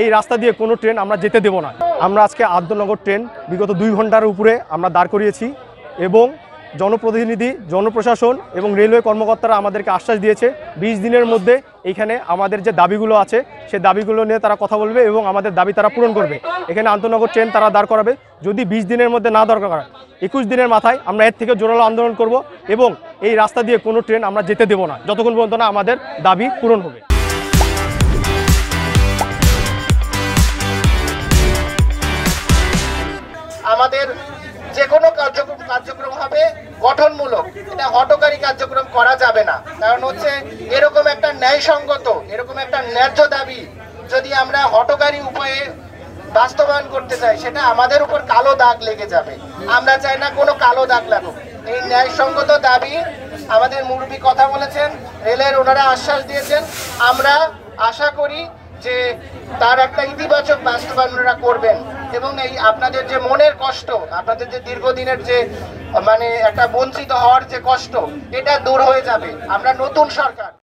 এই রাস্তা দিয়ে কোনো ট্রেন আমরা যেতে দেব না। আমরা আজকে আদ্যনগর ট্রেন বিগত 2 ঘন্টার উপরে আমরা দাঁড় করিয়েছি এবং জনপ্রতিনিধি, জনপ্রশাসন এবং রেলওয়ে কর্মকর্তারা আমাদেরকে আশ্বাস দিয়েছে 20 দিনের মধ্যে এইখানে আমাদের যে দাবিগুলো আছে সেই দাবিগুলো নিয়ে তারা কথা বলবে এবং আমাদের দাবি তারা পূরণ করবে। এখানে আন্তনগর ট্রেন তারা দাঁড় করাবে। যদি 20 দিনের মধ্যে না দাঁড় করায় 21 দিনের মাথায় আমরা এর থেকে জোরালো আন্দোলন করব এবং এই রাস্তা দিয়ে কোনো ট্রেন আমরা যেতে দেব না যতক্ষণ পর্যন্ত না আমাদের দাবি পূরণ হবে। আমাদের যে কোনো কার্যক্রম হবে গঠনমূলক, এটা হঠকারী কার্যক্রম করা যাবে না। কারণ হচ্ছে এরকম একটা ন্যায়সঙ্গত, এরকম একটা ন্যায্য দাবি যদি আমরা হঠকারী উপায়ে বাস্তবায়ন করতে চাই সেটা আমাদের উপর কালো দাগ লেগে যাবে। আমরা চাই না কোনো কালো দাগ লাগুক। এই ন্যায়সঙ্গত দাবি আমাদের মুরব্বী কথা বলেছেন, রেলের ওনারা আশ্বাস দিয়েছেন। আমরা আশা করি যে তার একটা ইতিবাচক বাস্তবায়ন ওনারা করবেন এবং এই আপনাদের যে মনের কষ্ট, আপনাদের যে দীর্ঘদিনের যে একটা বঞ্চিত হওয়ার যে কষ্ট, এটা দূর হয়ে যাবে। আমরা নতুন সরকার